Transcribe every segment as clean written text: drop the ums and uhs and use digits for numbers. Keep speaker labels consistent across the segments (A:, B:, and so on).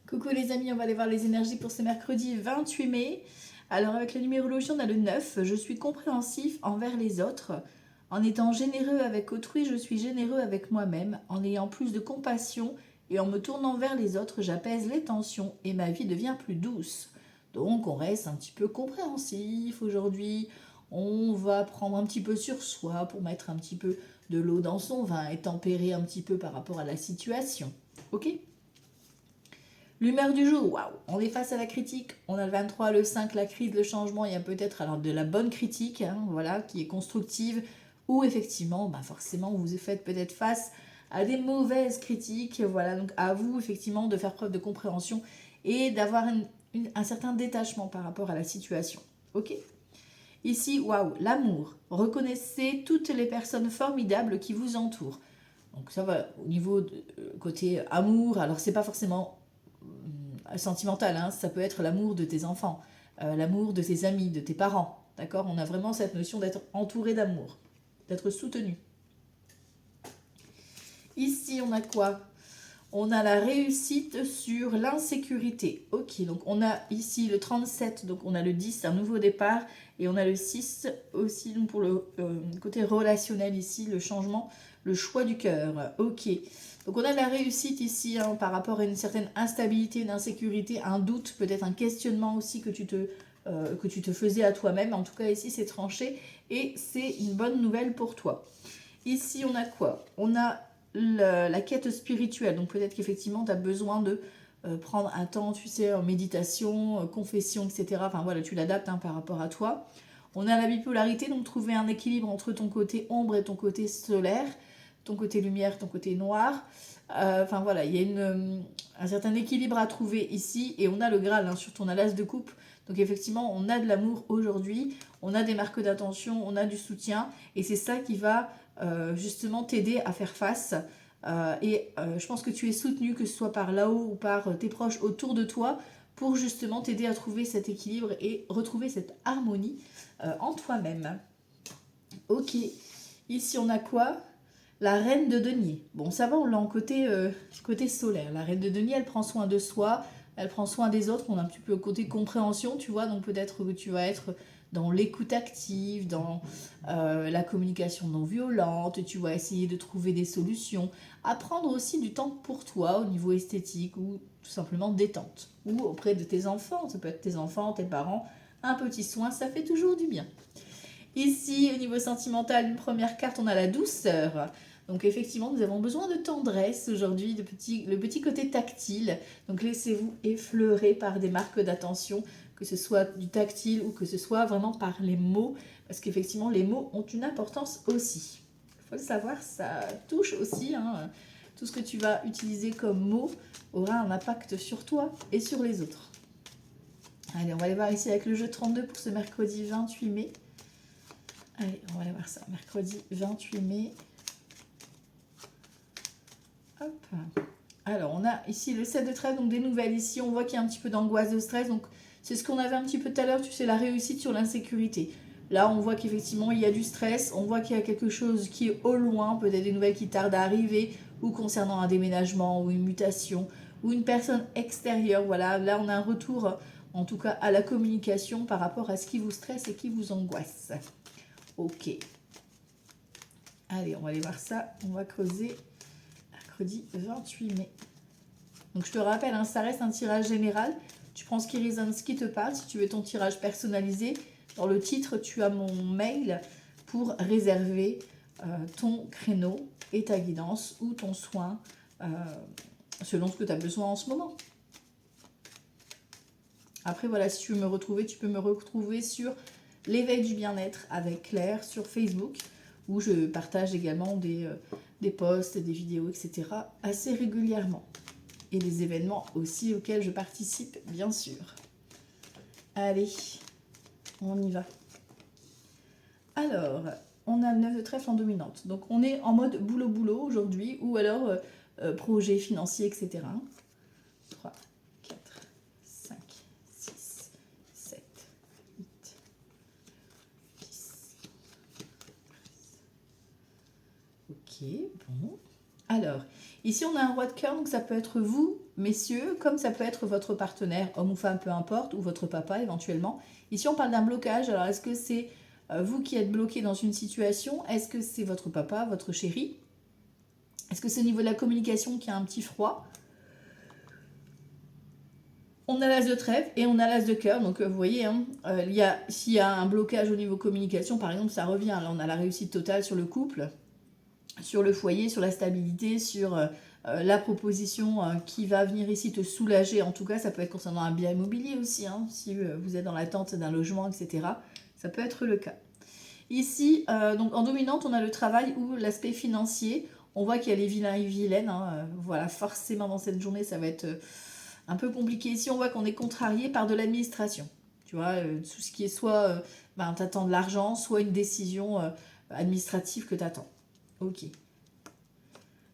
A: Coucou les amis, on va aller voir les énergies pour ce mercredi 28 mai. Alors avec la numérologie, on a le 9. Je suis compréhensif envers les autres. En étant généreux avec autrui, je suis généreux avec moi-même. En ayant plus de compassion et en me tournant vers les autres, j'apaise les tensions et ma vie devient plus douce. Donc on reste un petit peu compréhensif aujourd'hui. On va prendre un petit peu sur soi pour mettre un petit peu de l'eau dans son vin et tempérer un petit peu par rapport à la situation. Ok ? L'humeur du jour, waouh, on est face à la critique. On a le 23, le 5, la crise, le changement. Il y a peut-être alors de la bonne critique, hein, voilà, qui est constructive, ou effectivement, forcément, vous faites peut-être face à des mauvaises critiques. Voilà, donc à vous effectivement de faire preuve de compréhension et d'avoir un certain détachement par rapport à la situation. Ok ? Ici, waouh, l'amour. Reconnaissez toutes les personnes formidables qui vous entourent. Donc ça va au niveau de côté amour. Alors c'est pas forcément sentimental, hein, ça peut être l'amour de tes enfants, l'amour de tes amis, de tes parents. D'accord ? On a vraiment cette notion d'être entouré d'amour, d'être soutenu. Ici, on a quoi ? On a la réussite sur l'insécurité. Ok, donc on a ici le 37, donc on a le 10, un nouveau départ, et on a le 6 aussi donc pour le côté relationnel ici, le changement, le choix du cœur. Ok, donc on a la réussite ici hein, par rapport à une certaine instabilité, une insécurité, un doute, peut-être un questionnement aussi que tu te faisais à toi-même. En tout cas ici c'est tranché et c'est une bonne nouvelle pour toi. Ici on a quoi ? On a la quête spirituelle. Donc peut-être qu'effectivement, tu as besoin de prendre un temps, tu sais, en méditation, confession, etc. Enfin voilà, tu l'adaptes hein, par rapport à toi. On a la bipolarité, donc trouver un équilibre entre ton côté ombre et ton côté solaire, ton côté lumière, ton côté noir. Enfin voilà, il y a un certain équilibre à trouver ici. Et on a le Graal, hein, surtout on a l'as de coupe. Donc effectivement, on a de l'amour aujourd'hui, on a des marques d'attention, on a du soutien. Et c'est ça qui va justement t'aider à faire face. Je pense que tu es soutenu, que ce soit par là-haut ou par tes proches autour de toi, pour justement t'aider à trouver cet équilibre et retrouver cette harmonie en toi-même. Ok, ici on a quoi ? La reine de denier. Bon, ça va, on l'a en côté solaire. La reine de denier, elle prend soin de soi, elle prend soin des autres. On a un petit peu le côté compréhension, tu vois. Donc peut-être que tu vas être dans l'écoute active, dans la communication non violente. Tu vas essayer de trouver des solutions. À prendre aussi du temps pour toi au niveau esthétique ou tout simplement détente. Ou auprès de tes enfants. Ça peut être tes enfants, tes parents. Un petit soin, ça fait toujours du bien. Ici, au niveau sentimental, une première carte, on a la douceur. Donc effectivement, nous avons besoin de tendresse aujourd'hui, le petit côté tactile. Donc laissez-vous effleurer par des marques d'attention, que ce soit du tactile ou que ce soit vraiment par les mots, parce qu'effectivement, les mots ont une importance aussi. Il faut le savoir, ça touche aussi. Hein, tout ce que tu vas utiliser comme mot aura un impact sur toi et sur les autres. Allez, on va aller voir ici avec le jeu 32 pour ce mercredi 28 mai. Allez, on va aller voir ça. Mercredi 28 mai. Hop. Alors, on a ici le 7 de trèfle, donc des nouvelles. Ici, on voit qu'il y a un petit peu d'angoisse, de stress. Donc, c'est ce qu'on avait un petit peu tout à l'heure, tu sais, la réussite sur l'insécurité. Là, on voit qu'effectivement, il y a du stress. On voit qu'il y a quelque chose qui est au loin, peut-être des nouvelles qui tardent à arriver, ou concernant un déménagement, ou une mutation, ou une personne extérieure. Voilà, là, on a un retour, en tout cas, à la communication par rapport à ce qui vous stresse et qui vous angoisse. Ok. Allez, on va aller voir ça. On va creuser mercredi 28 mai. Donc, je te rappelle, hein, ça reste un tirage général. Tu prends ce qui résonne, ce qui te parle. Si tu veux ton tirage personnalisé, dans le titre, tu as mon mail pour réserver ton créneau et ta guidance ou ton soin selon ce que tu as besoin en ce moment. Après, voilà, si tu veux me retrouver, tu peux me retrouver sur l'éveil du bien-être avec Claire sur Facebook, où je partage également des posts, des vidéos, etc. assez régulièrement. Et des événements aussi auxquels je participe, bien sûr. Allez, on y va. Alors, on a le 9 de trèfle en dominante. Donc, on est en mode boulot-boulot aujourd'hui, ou alors projet financier, etc. 3, 4, 5, 6, 7, 8, 10. Ok, bon. Alors, Ici, on a un roi de cœur, donc ça peut être vous, messieurs, comme ça peut être votre partenaire, homme ou femme, peu importe, ou votre papa éventuellement. Ici, on parle d'un blocage. Alors, est-ce que c'est vous qui êtes bloqué dans une situation? Est-ce que c'est votre papa, votre chéri? Est-ce que c'est au niveau de la communication qu'il y a un petit froid? On a l'as de trèfle et on a l'as de cœur. Donc, vous voyez, hein, s'il y a un blocage au niveau communication, par exemple, ça revient. Là, on a la réussite totale sur le couple, sur le foyer, sur la stabilité, sur la proposition qui va venir ici te soulager. En tout cas, ça peut être concernant un bien immobilier aussi, hein, si vous êtes dans l'attente d'un logement, etc. Ça peut être le cas. Ici, donc en dominante, on a le travail ou l'aspect financier. On voit qu'il y a les vilains et vilaines. Hein, voilà, forcément dans cette journée, ça va être un peu compliqué. Ici, on voit qu'on est contrarié par de l'administration. Tu vois, tout ce qui est soit t'attends de l'argent, soit une décision administrative que t'attends. Ok.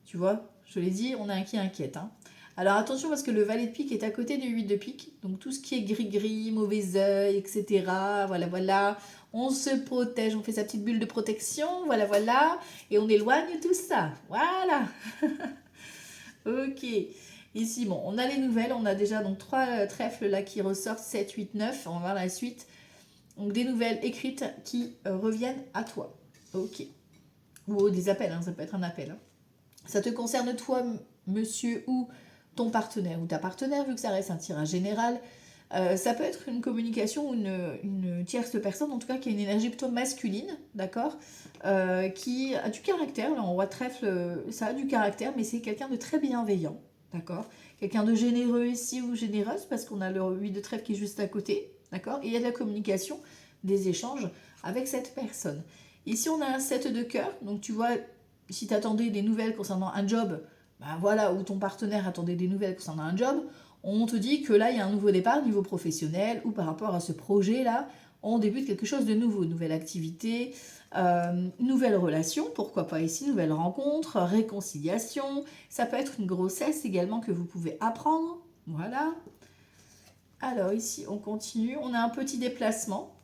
A: Tu vois, je l'ai dit, on a un qui inquiète. Hein. Alors attention parce que le valet de pique est à côté du 8 de pique. Donc tout ce qui est gris-gris, mauvais oeil, etc. Voilà, voilà. On se protège, on fait sa petite bulle de protection. Voilà, voilà. Et on éloigne tout ça. Voilà. Ok. Ici, bon, on a les nouvelles. On a déjà donc 3 trèfles là qui ressortent. 7, 8, 9. On va voir la suite. Donc des nouvelles écrites qui reviennent à toi. Ok. Ou des appels, hein, ça peut être un appel. Hein. Ça te concerne toi, monsieur, ou ton partenaire ou ta partenaire, vu que ça reste un tirage général. Ça peut être une communication ou une tierce personne, en tout cas qui a une énergie plutôt masculine, d'accord, qui a du caractère. Là, en roi de trèfle, ça a du caractère, mais c'est quelqu'un de très bienveillant, d'accord. Quelqu'un de généreux ici ou généreuse, parce qu'on a le 8 de trèfle qui est juste à côté, d'accord. Et il y a de la communication, des échanges avec cette personne. Ici, on a un 7 de cœur, donc tu vois, si tu attendais des nouvelles concernant un job, ben voilà, ou ton partenaire attendait des nouvelles concernant un job, on te dit que là, il y a un nouveau départ au niveau professionnel ou par rapport à ce projet-là, on débute quelque chose de nouveau, nouvelle activité, nouvelle relation, pourquoi pas ici, nouvelle rencontre, réconciliation. Ça peut être une grossesse également que vous pouvez apprendre. Voilà. Alors ici, on continue. On a un petit déplacement.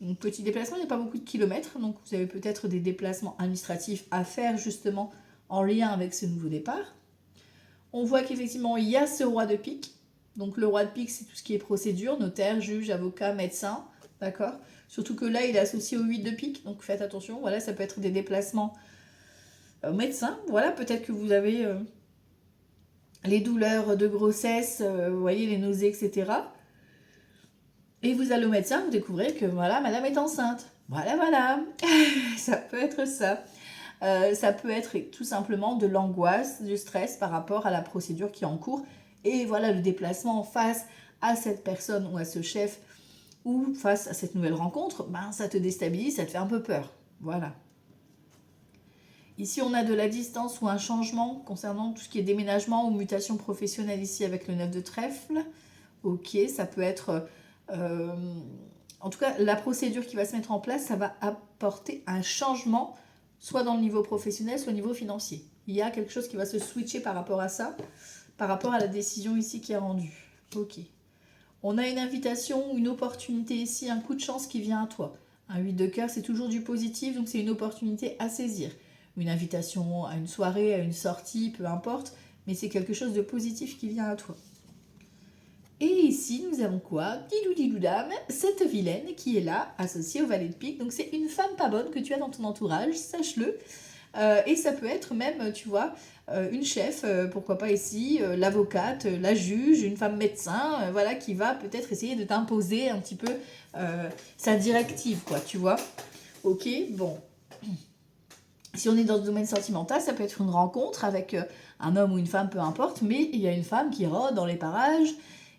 A: Donc, petit déplacement, il n'y a pas beaucoup de kilomètres, donc vous avez peut-être des déplacements administratifs à faire justement en lien avec ce nouveau départ. On voit qu'effectivement, il y a ce roi de pique. Donc le roi de pique, c'est tout ce qui est procédure, notaire, juge, avocat, médecin, d'accord. Surtout que là, il est associé au 8 de pique, donc faites attention. Voilà, ça peut être des déplacements médecin. Voilà, peut-être que vous avez les douleurs de grossesse, vous voyez, les nausées, etc. Et vous allez au médecin, vous découvrez que voilà, madame est enceinte. Voilà, voilà. Ça peut être ça. Ça peut être tout simplement de l'angoisse, du stress par rapport à la procédure qui est en cours. Et voilà, le déplacement face à cette personne ou à ce chef ou face à cette nouvelle rencontre, ben, ça te déstabilise, ça te fait un peu peur. Voilà. Ici, on a de la distance ou un changement concernant tout ce qui est déménagement ou mutation professionnelle ici avec le 9 de trèfle. Ok, ça peut être... en tout cas, la procédure qui va se mettre en place, ça va apporter un changement, soit dans le niveau professionnel, soit au niveau financier. Il y a quelque chose qui va se switcher par rapport à ça, par rapport à la décision ici qui est rendue. Ok. On a une invitation ou une opportunité ici, un coup de chance qui vient à toi. Un 8 de cœur, c'est toujours du positif, donc c'est une opportunité à saisir. Une invitation à une soirée, à une sortie, peu importe, mais c'est quelque chose de positif qui vient à toi. Et ici, nous avons quoi? Didou dame, cette vilaine qui est là, associée au valet de pique. Donc c'est une femme pas bonne que tu as dans ton entourage, sache-le. Et ça peut être même, tu vois, une chef, pourquoi pas ici, l'avocate, la juge, une femme médecin, voilà, qui va peut-être essayer de t'imposer un petit peu sa directive, quoi, tu vois. Ok, bon. Si on est dans le domaine sentimental, ça peut être une rencontre avec un homme ou une femme, peu importe, mais il y a une femme qui rôde dans les parages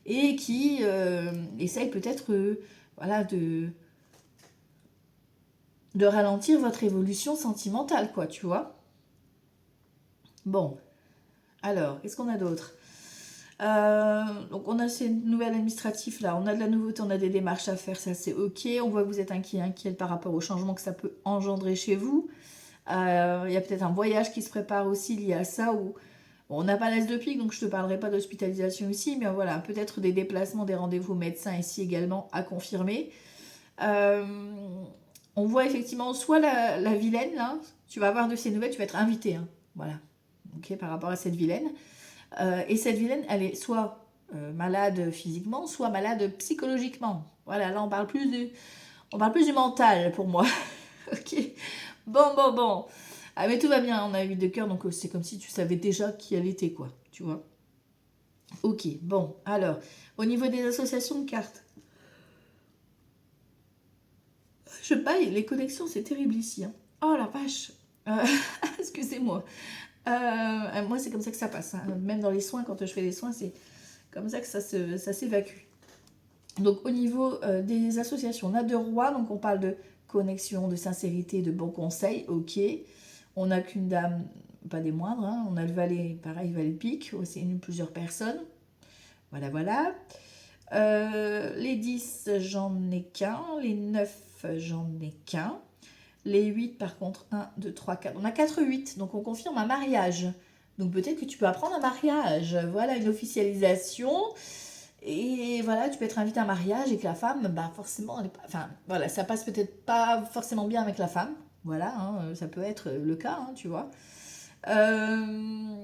A: et qui essaye peut-être voilà, de ralentir votre évolution sentimentale, quoi, tu vois. Bon, alors, qu'est-ce qu'on a d'autre? Donc on a ces nouvelles administratives là, on a de la nouveauté, on a des démarches à faire, ça c'est ok. On voit que vous êtes inquiet par rapport au changement que ça peut engendrer chez vous. Il y a peut-être un voyage qui se prépare aussi lié à ça, ou bon, on n'a pas l'as de pique, donc je ne te parlerai pas d'hospitalisation ici, mais voilà, peut-être des déplacements, des rendez-vous médecins ici également à confirmer. On voit effectivement soit la vilaine, là, tu vas avoir de ces nouvelles, tu vas être invité, hein, voilà. ok, par rapport à cette vilaine. Et cette vilaine, elle est soit malade physiquement, soit malade psychologiquement. Voilà, là on parle plus du mental pour moi. Ok, bon. Ah mais tout va bien, on a 8 de cœur, donc c'est comme si tu savais déjà qui elle était, quoi, tu vois. Ok, bon, alors, au niveau des associations de cartes, je baille, les connexions, c'est terrible ici, hein. Oh la vache. Euh, excusez-moi. Moi, c'est comme ça que ça passe, hein. Même dans les soins, quand je fais les soins, c'est comme ça que ça s'évacue. Donc, au niveau des associations, on a 2 rois, donc on parle de connexion, de sincérité, de bons conseils, ok. On n'a qu'une dame, pas des moindres, hein. On a le valet, pareil, valet de pique, aussi plusieurs personnes. Voilà. Les 10, j'en ai qu'un. Les 9, j'en ai qu'un. Les 8, par contre, 1, 2, 3, 4. On a 4 8, donc on confirme un mariage. Donc peut-être que tu peux apprendre un mariage. Voilà, une officialisation. Et voilà, tu peux être invité à un mariage et que la femme, bah forcément, enfin voilà, ça passe peut-être pas forcément bien avec la femme. Voilà, hein, ça peut être le cas, hein, tu vois. Euh,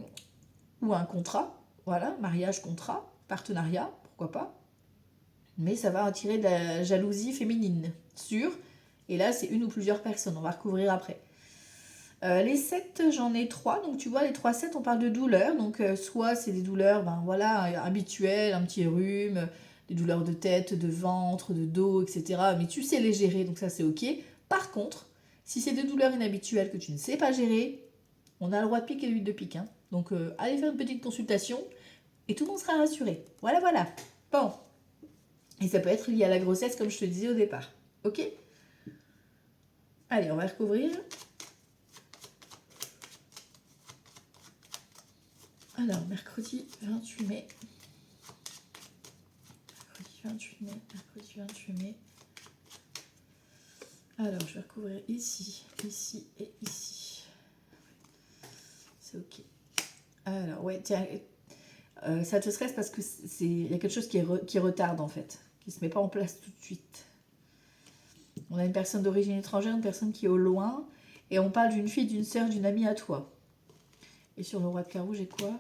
A: ou un contrat, voilà, mariage, contrat, partenariat, pourquoi pas. Mais ça va attirer de la jalousie féminine, sûr. Et là, c'est une ou plusieurs personnes, on va recouvrir après. Les 7, j'en ai 3. Donc tu vois, les 3 7, on parle de douleurs. Donc soit c'est des douleurs ben, voilà, habituelles, un petit rhume, des douleurs de tête, de ventre, de dos, etc. Mais tu sais les gérer, donc ça c'est ok. Par contre, si c'est des douleurs inhabituelles que tu ne sais pas gérer, on a le roi de pique et le 8 de pique, hein. Donc allez faire une petite consultation et tout le monde sera rassuré. Voilà. Bon. Et ça peut être lié à la grossesse comme je te disais au départ. Ok? Allez, on va recouvrir. Alors, mercredi 28 mai. Mercredi 28 mai. Alors, je vais recouvrir ici et ici. C'est ok. Alors, ouais, tiens, ça te stresse parce que il y a quelque chose qui retarde en fait, qui se met pas en place tout de suite. On a une personne d'origine étrangère, une personne qui est au loin, et on parle d'une fille, d'une sœur, d'une amie à toi. Et sur le roi de carreau, j'ai quoi?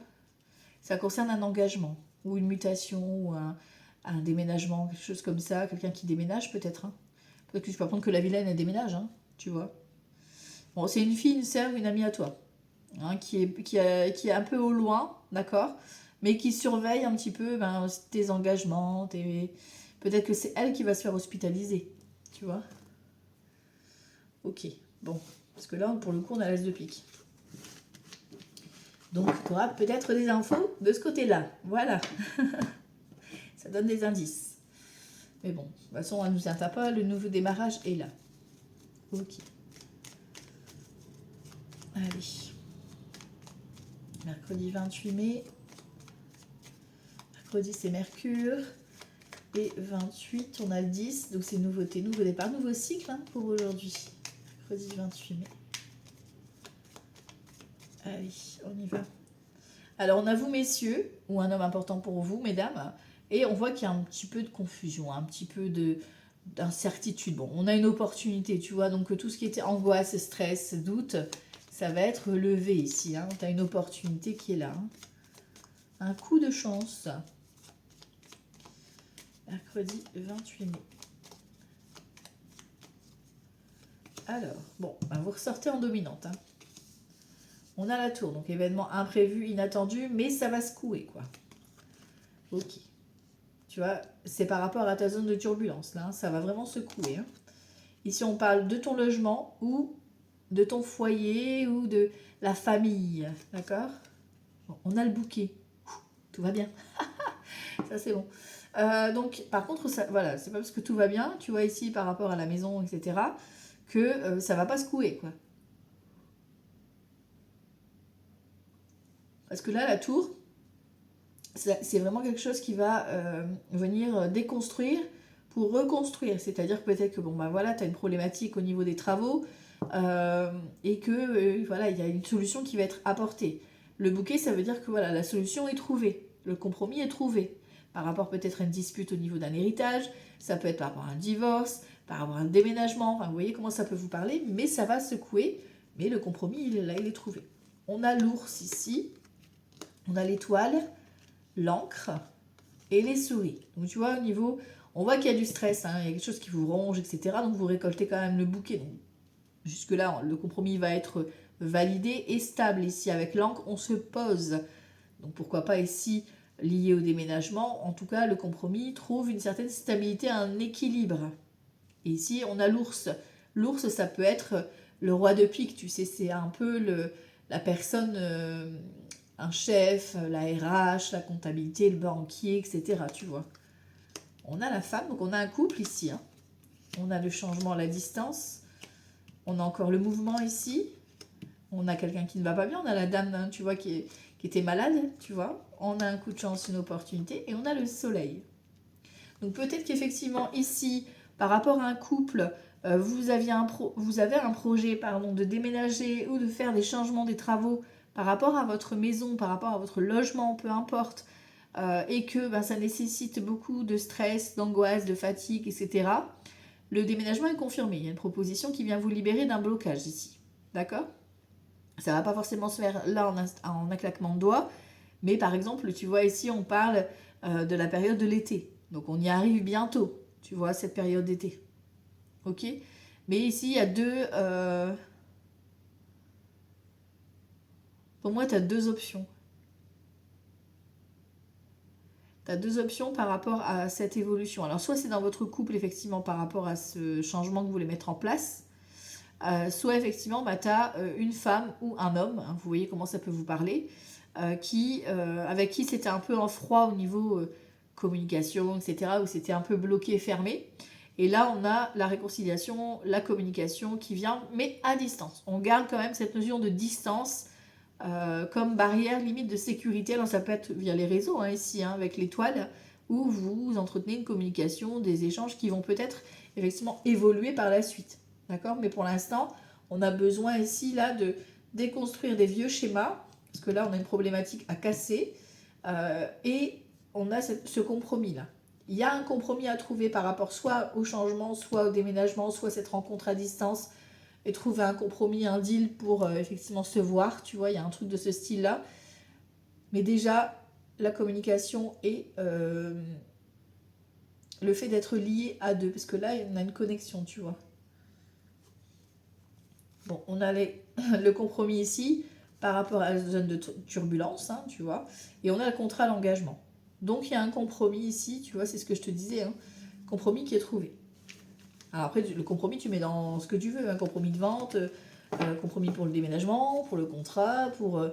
A: Ça concerne un engagement, ou une mutation, ou un déménagement, quelque chose comme ça, quelqu'un qui déménage peut-être, hein. Peut-être que tu peux apprendre que la vilaine, elle déménage, hein, tu vois. Bon, c'est une fille, une sœur, une amie à toi, hein, qui est un peu au loin, d'accord, mais qui surveille un petit peu ben, tes engagements, peut-être que c'est elle qui va se faire hospitaliser, tu vois. Ok, bon, parce que là, pour le coup, on a l'as de pique. Donc, tu auras peut-être des infos de ce côté-là, voilà. Ça donne des indices. Mais bon, de toute façon, elle ne nous atteint pas, le nouveau démarrage est là. Ok. Allez. Mercredi 28 mai. Mercredi, c'est Mercure. Et 28, on a le 10. Donc, c'est nouveauté, nouveau départ, nouveau cycle hein, pour aujourd'hui. Mercredi 28 mai. Allez, on y va. Alors, on a vous, messieurs, ou un homme important pour vous, mesdames. Et on voit qu'il y a un petit peu de confusion, un petit peu d'incertitude. Bon, on a une opportunité, tu vois. Donc, tout ce qui était angoisse, stress, doute, ça va être levé ici. Hein. Tu as une opportunité qui est là. Hein. Un coup de chance. Mercredi 28 mai. Alors, bon, ben vous ressortez en dominante. Hein. On a la tour, donc événement imprévu, inattendu, mais ça va secouer, quoi. Ok. Tu vois, c'est par rapport à ta zone de turbulence, là. Hein, ça va vraiment secouer. Hein. Ici, on parle de ton logement ou de ton foyer ou de la famille. D'accord? Bon, on a le bouquet. Tout va bien. Ça, c'est bon. Donc, par contre, ça, voilà, c'est pas parce que tout va bien, tu vois ici par rapport à la maison, etc., que ça va pas secouer, quoi. Parce que là, la tour, c'est vraiment quelque chose qui va venir déconstruire pour reconstruire. C'est-à-dire peut-être que, bon, bah voilà, tu as une problématique au niveau des travaux et que, voilà, il y a une solution qui va être apportée. Le bouquet, ça veut dire que, voilà, la solution est trouvée. Le compromis est trouvé. Par rapport peut-être à une dispute au niveau d'un héritage, ça peut être par rapport à un divorce, par rapport à un déménagement, enfin, vous voyez comment ça peut vous parler, mais ça va secouer, mais le compromis, il est là, il est trouvé. on a l'ours ici, on a l'étoile, l'encre et les souris. Donc tu vois, au niveau, on voit qu'il y a du stress, hein, il y a quelque chose qui vous ronge, etc. Donc vous récoltez quand même le bouquet. Donc, jusque-là, le compromis va être validé et stable. Ici, avec l'encre, on se pose. Donc pourquoi pas ici, lié au déménagement. En tout cas, le compromis trouve une certaine stabilité, un équilibre. Et ici, on a l'ours. L'ours, ça peut être le roi de pique, tu sais, c'est un peu la personne, un chef, la RH, la comptabilité, le banquier, etc. Tu vois. On a la femme, donc on a un couple ici. Hein. On a le changement à la distance. On a encore le mouvement ici. On a quelqu'un qui ne va pas bien. On a la dame, hein, tu vois, qui était malade, tu vois. On a un coup de chance, une opportunité. Et on a le soleil. Donc peut-être qu'effectivement ici, par rapport à un couple, vous avez un projet de déménager ou de faire des changements, des travaux par rapport à votre maison, par rapport à votre logement, peu importe, et que ça nécessite beaucoup de stress, d'angoisse, de fatigue, etc. Le déménagement est confirmé. Il y a une proposition qui vient vous libérer d'un blocage ici. D'accord ? Ça ne va pas forcément se faire là en un claquement de doigts, mais par exemple, tu vois ici, on parle de la période de l'été. Donc on y arrive bientôt, tu vois, cette période d'été. Ok ? Mais ici, il y a deux... Pour moi, tu as deux options. Tu as deux options par rapport à cette évolution. Alors, soit c'est dans votre couple, effectivement, par rapport à ce changement que vous voulez mettre en place. Soit, effectivement, tu as une femme ou un homme, hein, vous voyez comment ça peut vous parler, avec qui c'était un peu en froid au niveau communication, etc., où c'était un peu bloqué, fermé. Et là, on a la réconciliation, la communication qui vient, mais à distance. On garde quand même cette notion de distance comme barrière limite de sécurité. Alors ça peut être via les réseaux, hein, ici, hein, avec l'étoile, où vous entretenez une communication, des échanges qui vont peut-être effectivement évoluer par la suite. D'accord ? Mais pour l'instant, on a besoin ici, là, de déconstruire des vieux schémas, parce que là, on a une problématique à casser, et on a ce compromis-là. Il y a un compromis à trouver par rapport soit au changement, soit au déménagement, soit cette rencontre à distance, et trouver un compromis, un deal pour effectivement se voir, tu vois, il y a un truc de ce style-là. Mais déjà, la communication et le fait d'être lié à deux, parce que là, on a une connexion, tu vois. Bon, on a le compromis ici par rapport à la zone de turbulence, hein, tu vois, et on a le contrat, l'engagement. Donc, il y a un compromis ici, tu vois, c'est ce que je te disais, hein, compromis qui est trouvé. Alors après, le compromis, tu mets dans ce que tu veux, un compromis de vente, compromis pour le déménagement, pour le contrat, pour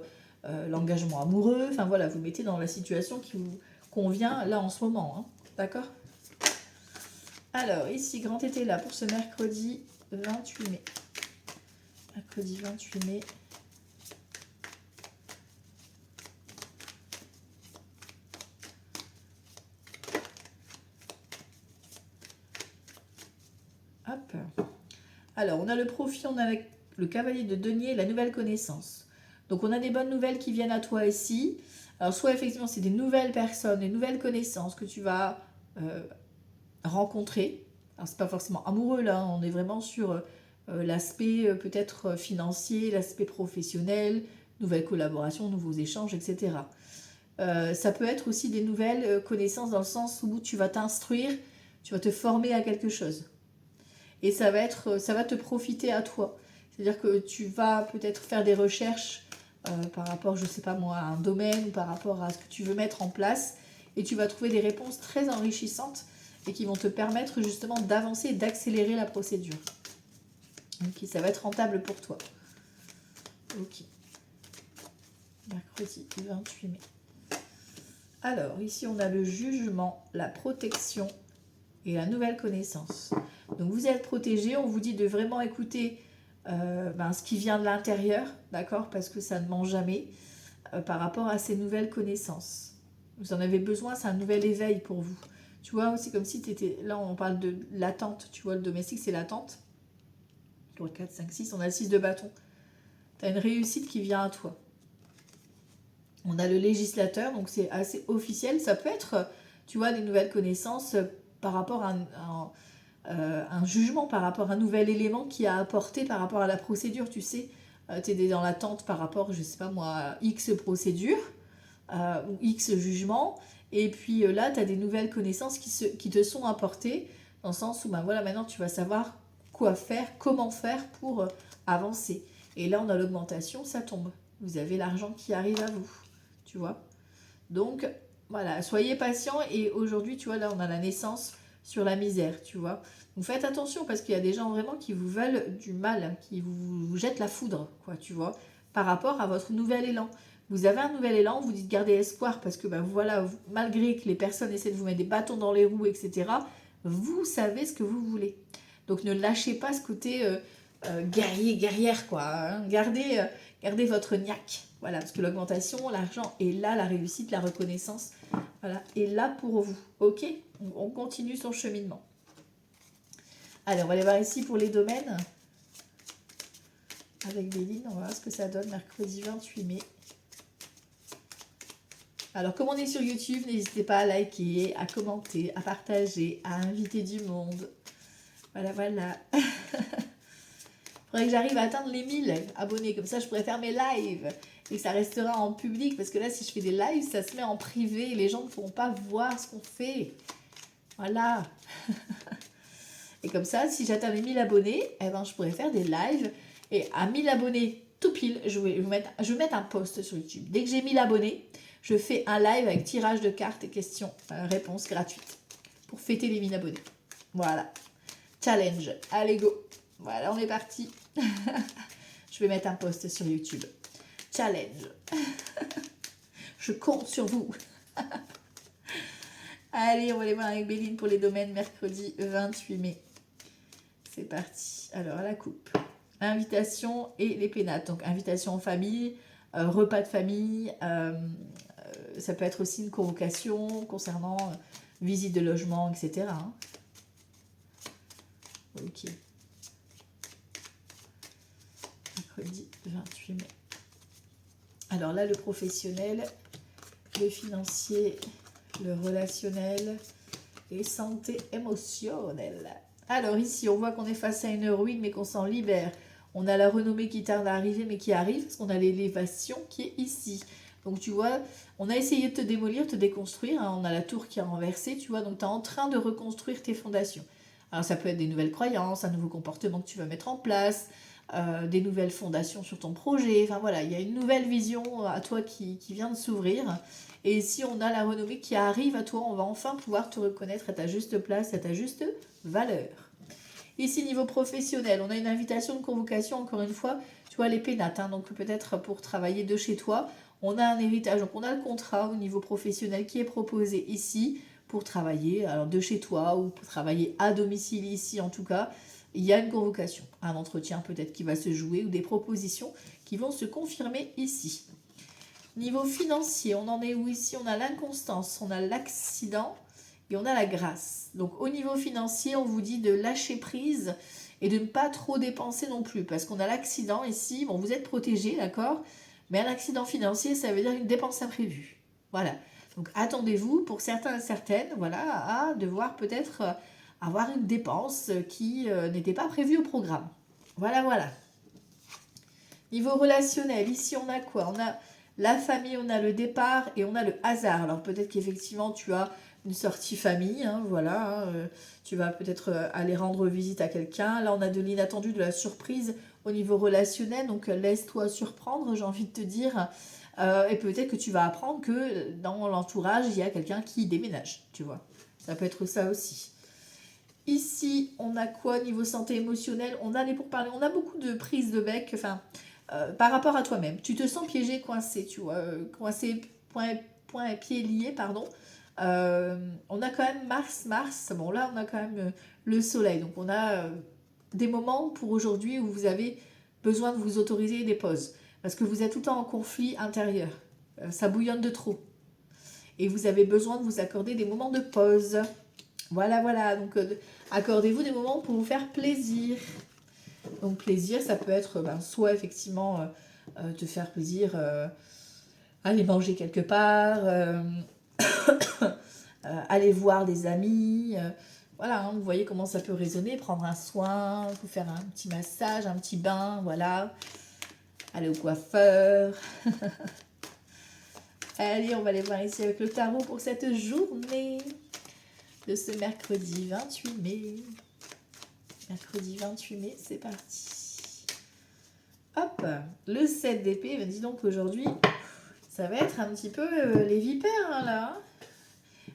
A: l'engagement amoureux, enfin voilà, vous mettez dans la situation qui vous convient là en ce moment, hein, d'accord ? Alors, ici, grand été là pour ce mercredi 28 mai. Mercredi 28 mai. Hop. Alors, on a le profit, on a le cavalier de denier et la nouvelle connaissance. Donc, on a des bonnes nouvelles qui viennent à toi ici. Alors, soit effectivement, c'est des nouvelles personnes, des nouvelles connaissances que tu vas rencontrer. Alors, c'est pas forcément amoureux là, hein. On est vraiment sur l'aspect peut-être financier, l'aspect professionnel, nouvelles collaborations, nouveaux échanges, etc. Ça peut être aussi des nouvelles connaissances dans le sens où tu vas t'instruire, tu vas te former à quelque chose. Et ça va te profiter à toi. C'est-à-dire que tu vas peut-être faire des recherches par rapport, je sais pas moi, à un domaine, par rapport à ce que tu veux mettre en place, et tu vas trouver des réponses très enrichissantes et qui vont te permettre justement d'avancer et d'accélérer la procédure. Ok, ça va être rentable pour toi. Ok. Mercredi 28 mai. Alors, ici, on a le jugement, la protection et la nouvelle connaissance. Donc, vous êtes protégé. On vous dit de vraiment écouter ce qui vient de l'intérieur, d'accord ? Parce que ça ne ment jamais par rapport à ces nouvelles connaissances. Vous en avez besoin, c'est un nouvel éveil pour vous. Tu vois, aussi comme si tu étais... Là, on parle de l'attente. Tu vois, le domestique, c'est l'attente. 4, 5, 6, on a le 6 de bâton. Tu as une réussite qui vient à toi. On a le législateur, donc c'est assez officiel. Ça peut être, tu vois, des nouvelles connaissances par rapport à un jugement, par rapport à un nouvel élément qui a apporté par rapport à la procédure, tu sais, t'aider dans l'attente par rapport, je sais pas moi, à X procédure ou X jugement. Et puis là, tu as des nouvelles connaissances qui te sont apportées, dans le sens où ben voilà, maintenant tu vas savoir quoi faire, comment faire pour avancer. Et là, on a l'augmentation, ça tombe. Vous avez l'argent qui arrive à vous, tu vois. Donc, voilà, soyez patient. Et aujourd'hui, tu vois, là, on a la naissance sur la misère, tu vois. Donc, faites attention parce qu'il y a des gens vraiment qui vous veulent du mal, qui vous jettent la foudre, quoi, tu vois, par rapport à votre nouvel élan. Vous avez un nouvel élan, vous dites gardez espoir parce que, ben voilà, malgré que les personnes essaient de vous mettre des bâtons dans les roues, etc., vous savez ce que vous voulez. Donc, ne lâchez pas ce côté guerrier, guerrière, quoi. Hein. Gardez votre niaque. Voilà, parce que l'augmentation, l'argent est là, la réussite, la reconnaissance, voilà, est là pour vous. Ok, on continue son cheminement. Allez, on va aller voir ici pour les domaines. Avec Béline, on va voir ce que ça donne mercredi 28 mai. Alors, comme on est sur YouTube, n'hésitez pas à liker, à commenter, à partager, à inviter du monde. Voilà, voilà. Faudrait que j'arrive à atteindre les 1000 abonnés, comme ça je pourrais faire mes lives et que ça restera en public, parce que là si je fais des lives, ça se met en privé et les gens ne pourront pas voir ce qu'on fait. Voilà. Et comme ça, si j'atteins les 1000 abonnés, eh ben, je pourrais faire des lives et à 1000 abonnés tout pile, je vais mettre un post sur YouTube. Dès que j'ai 1000 abonnés, je fais un live avec tirage de cartes et questions-réponses gratuites pour fêter les 1000 abonnés. Voilà. Challenge. Allez, go. Voilà, on est parti. Je vais mettre un post sur YouTube. Challenge. Je compte sur vous. Allez, on va aller voir avec Béline pour les domaines mercredi 28 mai. C'est parti. Alors, à la coupe. Invitation et les pénates. Donc, invitation en famille, repas de famille. Ça peut être aussi une convocation concernant visite de logement, etc. Hein. Ok. Mercredi 28 mai. Alors là, le professionnel, le financier, le relationnel et santé émotionnelle. Alors ici, on voit qu'on est face à une ruine, mais qu'on s'en libère. On a la renommée qui tarde à arriver, mais qui arrive, parce qu'on a l'élévation qui est ici. Donc tu vois, on a essayé de te démolir, de te déconstruire. Hein. On a la tour qui a renversé, tu vois, donc tu es en train de reconstruire tes fondations. Alors ça peut être des nouvelles croyances, un nouveau comportement que tu vas mettre en place, des nouvelles fondations sur ton projet. Enfin voilà, il y a une nouvelle vision à toi qui vient de s'ouvrir. Et si on a la renommée qui arrive à toi, on va enfin pouvoir te reconnaître à ta juste place, à ta juste valeur. Ici, niveau professionnel, on a une invitation de convocation, encore une fois, tu vois, les pénates, hein, donc peut-être pour travailler de chez toi. On a un héritage, donc on a le contrat au niveau professionnel qui est proposé ici pour travailler alors de chez toi ou pour travailler à domicile ici en tout cas. Il y a une convocation, un entretien peut-être qui va se jouer ou des propositions qui vont se confirmer ici. Niveau financier, on en est où ici? On a l'inconstance, on a l'accident et on a la grâce. Donc au niveau financier, on vous dit de lâcher prise et de ne pas trop dépenser non plus. Parce qu'on a l'accident ici, bon vous êtes protégé, d'accord? Mais un accident financier, ça veut dire une dépense imprévue. Voilà. Donc attendez-vous pour certains et certaines, voilà, à devoir peut-être avoir une dépense qui n'était pas prévue au programme. Voilà, voilà. Niveau relationnel, ici on a quoi? On a la famille, on a le départ et on a le hasard. Alors peut-être qu'effectivement tu as une sortie famille, hein, voilà, tu vas peut-être aller rendre visite à quelqu'un. Là on a de l'inattendu, de la surprise au niveau relationnel, donc laisse-toi surprendre, j'ai envie de te dire. Et peut-être que tu vas apprendre que dans l'entourage, il y a quelqu'un qui déménage, tu vois. Ça peut être ça aussi. Ici, on a quoi niveau santé émotionnelle? On a les pourparlers, on a beaucoup de prises de bec, enfin... par rapport à toi-même. Tu te sens piégé, coincé, tu vois, coincé, point et pied liés, pardon. On a quand même Mars, bon là on a quand même le soleil, donc on a des moments pour aujourd'hui où vous avez besoin de vous autoriser des pauses, parce que vous êtes tout le temps en conflit intérieur, ça bouillonne de trop, et vous avez besoin de vous accorder des moments de pause. Voilà, voilà, donc accordez-vous des moments pour vous faire plaisir. Donc plaisir, ça peut être soit effectivement te faire plaisir, aller manger quelque part, aller voir des amis. Voilà, hein, vous voyez comment ça peut résonner, prendre un soin, vous faire un petit massage, un petit bain, voilà. aller au coiffeur. Allez, on va aller voir ici avec le tarot pour cette journée de ce mercredi 28 mai. Mercredi 28 mai, c'est parti. Hop, le 7 d'épée, dis donc aujourd'hui, ça va être un petit peu les vipères, hein, là.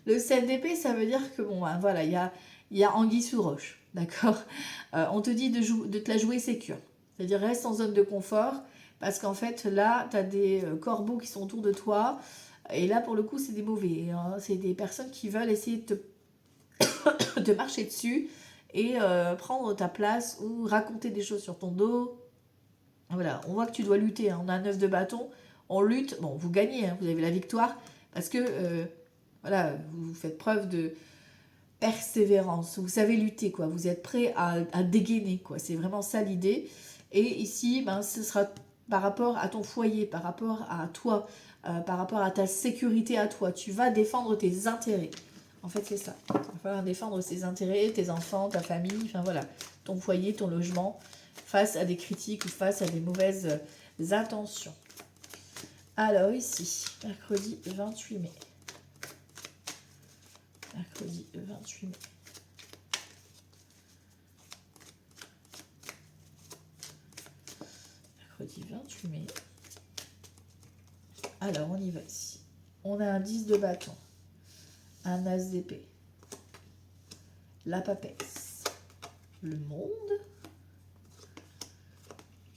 A: Le 7 d'épée, ça veut dire que, bon, ben, voilà, il y a anguille sous roche, d'accord. On te dit de te la jouer sécure. C'est-à-dire, reste en zone de confort, parce qu'en fait, là, tu as des corbeaux qui sont autour de toi, et là, pour le coup, c'est des mauvais. Hein. C'est des personnes qui veulent essayer de te marcher dessus, et prendre ta place, ou raconter des choses sur ton dos. Voilà, on voit que tu dois lutter, hein. On a un 9 de bâton, on lutte, bon, vous gagnez, hein, vous avez la victoire, parce que, voilà, vous faites preuve de persévérance, vous savez lutter, quoi, vous êtes prêt à dégainer, quoi, c'est vraiment ça l'idée. Et ici, ben, ce sera par rapport à ton foyer, par rapport à toi, par rapport à ta sécurité à toi, tu vas défendre tes intérêts. En fait, c'est ça, il va falloir défendre ses intérêts, tes enfants, ta famille, enfin voilà, ton foyer, ton logement, face à des critiques ou face à des mauvaises intentions. Alors ici, mercredi 28 mai. Mercredi 28 mai. Mercredi 28 mai. Alors, on y va ici. On a un 10 de bâton, un as d'épée, la papesse, le monde,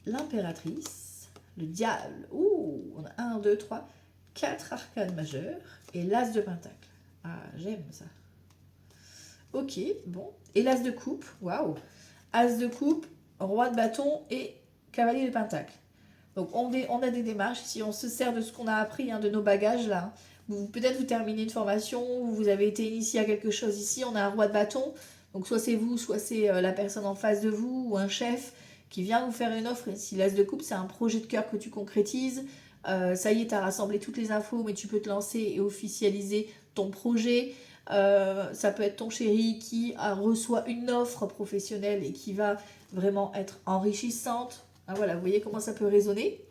A: l'impératrice, le diable. Ouh, on a 1, 2, 3, 4 arcanes majeures et l'as de pentacle. Ah, j'aime ça. Ok, bon. Et l'as de coupe, waouh. As de coupe, roi de bâton et cavalier de pentacle. Donc, on a des démarches. Si on se sert de ce qu'on a appris, hein, de nos bagages, là. Peut-être vous terminez une formation, vous avez été initié à quelque chose ici. On a un roi de bâton. Donc, soit c'est vous, soit c'est la personne en face de vous ou un chef qui vient vous faire une offre. Et si l'as de coupe, c'est un projet de cœur que tu concrétises. Ça y est, tu as rassemblé toutes les infos, mais tu peux te lancer et officialiser ton projet. Ça peut être ton chéri qui reçoit une offre professionnelle et qui va vraiment être enrichissante. Ah, voilà, vous voyez comment ça peut résonner.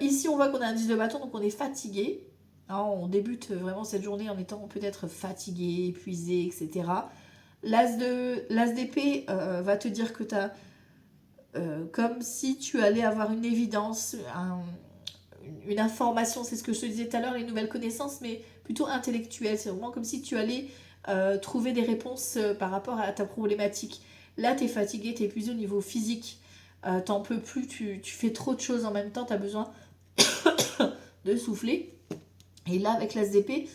A: Ici, on voit qu'on a un 10 de bâton, donc on est fatigué. Hein, on débute vraiment cette journée en étant peut-être fatigué, épuisé, etc. L'as d'épée va te dire que tu as comme si tu allais avoir une évidence, une information, c'est ce que je te disais tout à l'heure, les nouvelles connaissances, mais plutôt intellectuelles. C'est vraiment comme si tu allais trouver des réponses par rapport à ta problématique. Là, tu es fatigué, tu es épuisé au niveau physique, t'en peux plus, tu fais trop de choses en même temps, tu as besoin de souffler. Et là, avec l'as d'épée,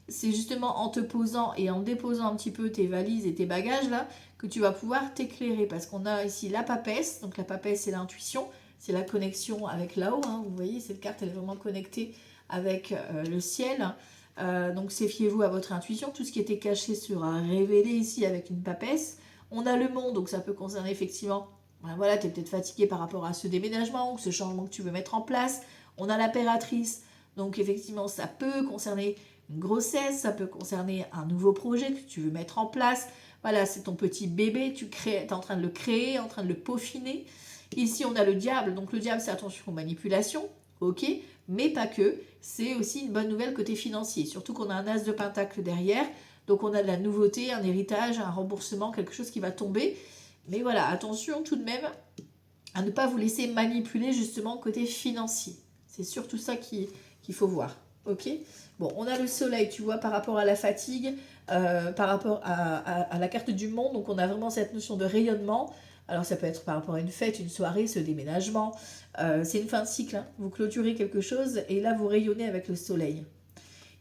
A: c'est justement en te posant et en déposant un petit peu tes valises et tes bagages là que tu vas pouvoir t'éclairer, parce qu'on a ici la papesse. Donc la papesse, c'est l'intuition, c'est la connexion avec là-haut, hein. Vous voyez, cette carte, elle est vraiment connectée avec le ciel. Donc c'est fiez-vous à votre intuition. Tout ce qui était caché sera révélé ici avec une papesse. On a le monde, donc ça peut concerner effectivement, ben voilà, tu es peut-être fatigué par rapport à ce déménagement ou ce changement que tu veux mettre en place. On a l'impératrice, donc effectivement ça peut concerner une grossesse, ça peut concerner un nouveau projet que tu veux mettre en place. Voilà, c'est ton petit bébé, tu es en train de le créer, en train de le peaufiner. Ici, on a le diable. Donc le diable, c'est attention aux manipulations, ok, mais pas que. C'est aussi une bonne nouvelle côté financier, surtout qu'on a un as de pentacle derrière. Donc on a de la nouveauté, un héritage, un remboursement, quelque chose qui va tomber. Mais voilà, attention tout de même à ne pas vous laisser manipuler justement côté financier. C'est surtout ça qu'il faut voir. Ok. Bon, on a le soleil, tu vois, par rapport à la fatigue, par rapport à la carte du monde. Donc, on a vraiment cette notion de rayonnement. Alors, ça peut être par rapport à une fête, une soirée, ce déménagement. C'est une fin de cycle, hein. Vous clôturez quelque chose et là, vous rayonnez avec le soleil.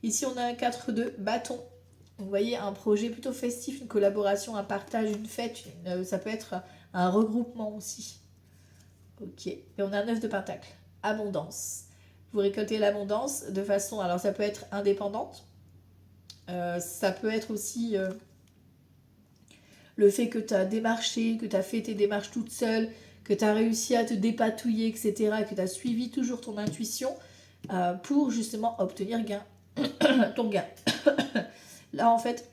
A: Ici, on a un 4 de bâton. Vous voyez, un projet plutôt festif, une collaboration, un partage, une fête. Ça peut être un regroupement aussi. Ok. Et on a un 9 de pentacle. Abondance. Vous récoltez l'abondance de façon, alors ça peut être indépendante, ça peut être aussi le fait que tu as démarché, que tu as fait tes démarches toute seule, que tu as réussi à te dépatouiller, etc., et que tu as suivi toujours ton intuition pour justement obtenir ton gain. Là, en fait,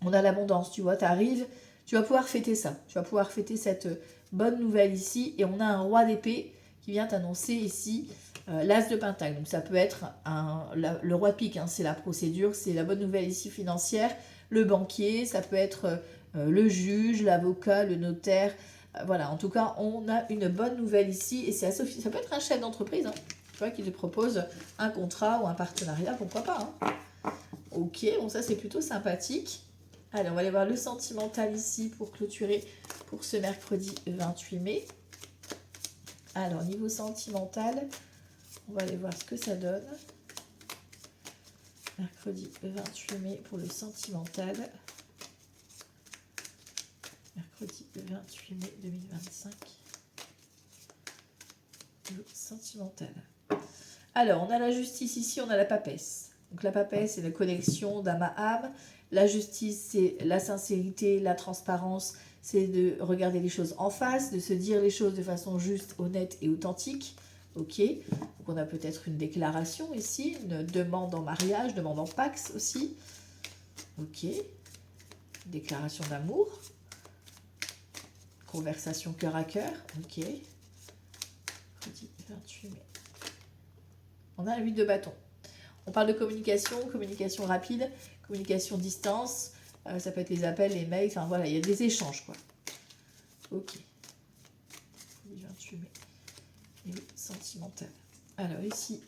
A: on a l'abondance, tu vois, tu arrives, tu vas pouvoir fêter ça, tu vas pouvoir fêter cette bonne nouvelle ici, et on a un roi d'épée qui vient annoncer ici l'as de pentacle. Donc ça peut être le roi de pique, hein, c'est la procédure, c'est la bonne nouvelle ici financière, le banquier, ça peut être le juge, l'avocat, le notaire. Voilà, en tout cas, on a une bonne nouvelle ici et ça peut être un chef d'entreprise, hein, tu vois, qui te propose un contrat ou un partenariat, pourquoi pas. Hein. Ok, bon ça c'est plutôt sympathique. Allez, on va aller voir le sentimental ici pour clôturer pour ce mercredi 28 mai. Alors, niveau sentimental, on va aller voir ce que ça donne. Mercredi 28 mai pour le sentimental. Mercredi 28 mai 2025. Le sentimental. Alors, on a la justice ici, on a la papesse. Donc la papesse, c'est la connexion d'âme à âme. La justice, c'est la sincérité, la transparence. C'est de regarder les choses en face, de se dire les choses de façon juste, honnête et authentique. Ok. Donc on a peut-être une déclaration ici, une demande en mariage, demande en pax aussi. Ok. Déclaration d'amour. Conversation cœur à cœur. Ok. 28 mai. On a la 8 de bâton. On parle de communication, communication rapide, communication distance. Ça peut être les appels, les mails. Enfin voilà, il y a des échanges quoi. Ok. 28 mai. Et le sentimental. Alors ici,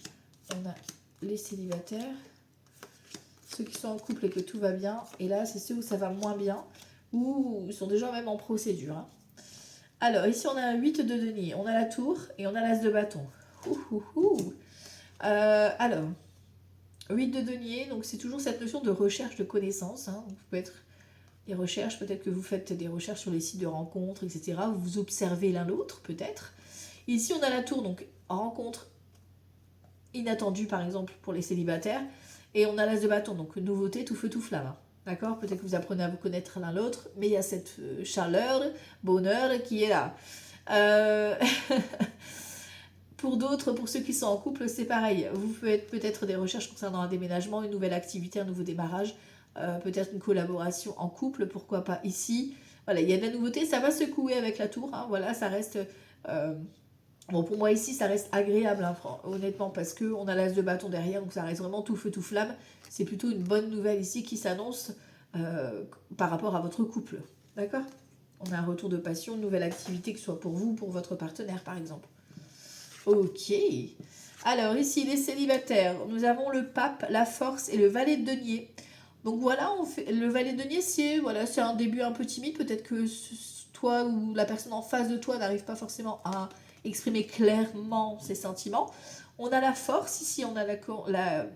A: on a les célibataires. Ceux qui sont en couple et que tout va bien. Et là, c'est ceux où ça va moins bien. Ou ils sont déjà même en procédure. Hein. Alors ici, on a un 8 de denier. On a la tour et on a l'as de bâton. Alors, 8 de denier, donc c'est toujours cette notion de recherche de connaissances. Hein. Donc, peut être des recherches, peut-être que vous faites des recherches sur les sites de rencontres, etc. Vous observez l'un l'autre, peut-être. Ici, on a la tour, donc rencontre inattendue, par exemple, pour les célibataires. Et on a l'as de bâton, donc nouveauté, tout feu, tout flamme. Hein. D'accord? Peut-être que vous apprenez à vous connaître l'un l'autre, mais il y a cette chaleur, bonheur qui est là. Pour d'autres, pour ceux qui sont en couple, c'est pareil. Vous faites peut-être des recherches concernant un déménagement, une nouvelle activité, un nouveau démarrage, peut-être une collaboration en couple, pourquoi pas ici. Voilà, il y a de la nouveauté, ça va secouer avec la tour. Hein, voilà, ça reste... bon, pour moi ici, ça reste agréable, hein, honnêtement, parce qu'on a l'as de bâton derrière, donc ça reste vraiment tout feu, tout flamme. C'est plutôt une bonne nouvelle ici qui s'annonce par rapport à votre couple. D'accord? On a un retour de passion, une nouvelle activité, que ce soit pour vous ou pour votre partenaire, par exemple. Ok. Alors ici, les célibataires, nous avons le pape, la force et le valet de denier. Donc voilà, le valet de denier, c'est un début un peu timide. Peut-être que toi ou la personne en face de toi n'arrive pas forcément à exprimer clairement ses sentiments. On a la force ici, on a la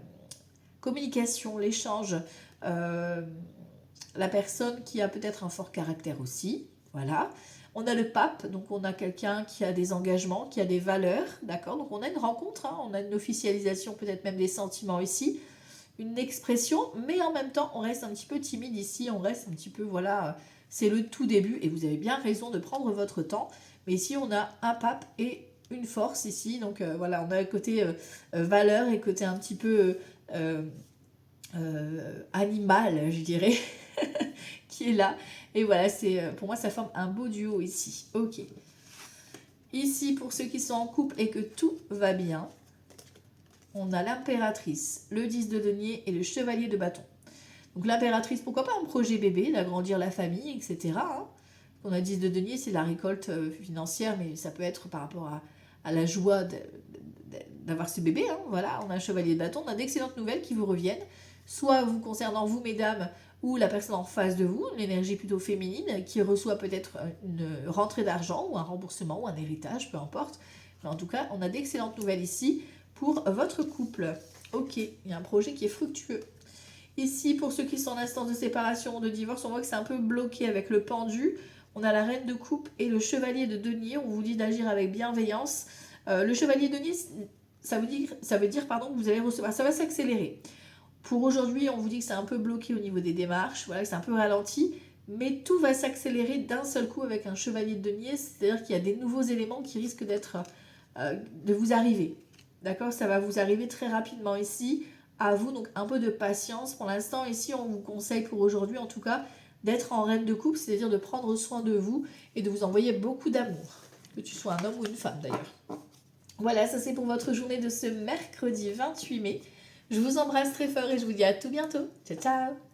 A: communication, l'échange, la personne qui a peut-être un fort caractère aussi. Voilà. On a le pape, donc on a quelqu'un qui a des engagements, qui a des valeurs, d'accord? Donc on a une rencontre, hein, on a une officialisation, peut-être même des sentiments ici, une expression, mais en même temps on reste un petit peu timide ici, on reste un petit peu, voilà, c'est le tout début, et vous avez bien raison de prendre votre temps, mais ici on a un pape et une force ici, donc voilà, on a le côté valeur et côté un petit peu animal, je dirais, qui est là. Et voilà, pour moi, ça forme un beau duo ici. Ok. Ici, pour ceux qui sont en couple et que tout va bien, on a l'impératrice, le 10 de denier et le chevalier de bâton. Donc l'impératrice, pourquoi pas un projet bébé, d'agrandir la famille, etc. Hein. On a 10 de denier, c'est la récolte financière, mais ça peut être par rapport à la joie d'avoir ce bébé. Hein. Voilà, on a un chevalier de bâton, on a d'excellentes nouvelles qui vous reviennent, soit vous concernant vous, mesdames, ou la personne en face de vous, une énergie plutôt féminine, qui reçoit peut-être une rentrée d'argent, ou un remboursement, ou un héritage, peu importe. Mais en tout cas, on a d'excellentes nouvelles ici pour votre couple. Ok, il y a un projet qui est fructueux. Ici, pour ceux qui sont en instance de séparation ou de divorce, on voit que c'est un peu bloqué avec le pendu. On a la reine de coupe et le chevalier de denier. On vous dit d'agir avec bienveillance. Le chevalier de denier, ça veut dire que vous allez recevoir, ça va s'accélérer. Pour aujourd'hui, on vous dit que c'est un peu bloqué au niveau des démarches, voilà, que c'est un peu ralenti, mais tout va s'accélérer d'un seul coup avec un chevalier de denier, c'est-à-dire qu'il y a des nouveaux éléments qui risquent de vous arriver. D'accord? Ça va vous arriver très rapidement ici. À vous, donc un peu de patience. Pour l'instant, ici, on vous conseille pour aujourd'hui, en tout cas, d'être en reine de coupe, c'est-à-dire de prendre soin de vous et de vous envoyer beaucoup d'amour. Que tu sois un homme ou une femme, d'ailleurs. Voilà, ça c'est pour votre journée de ce mercredi 28 mai. Je vous embrasse très fort et je vous dis à tout bientôt. Ciao, ciao!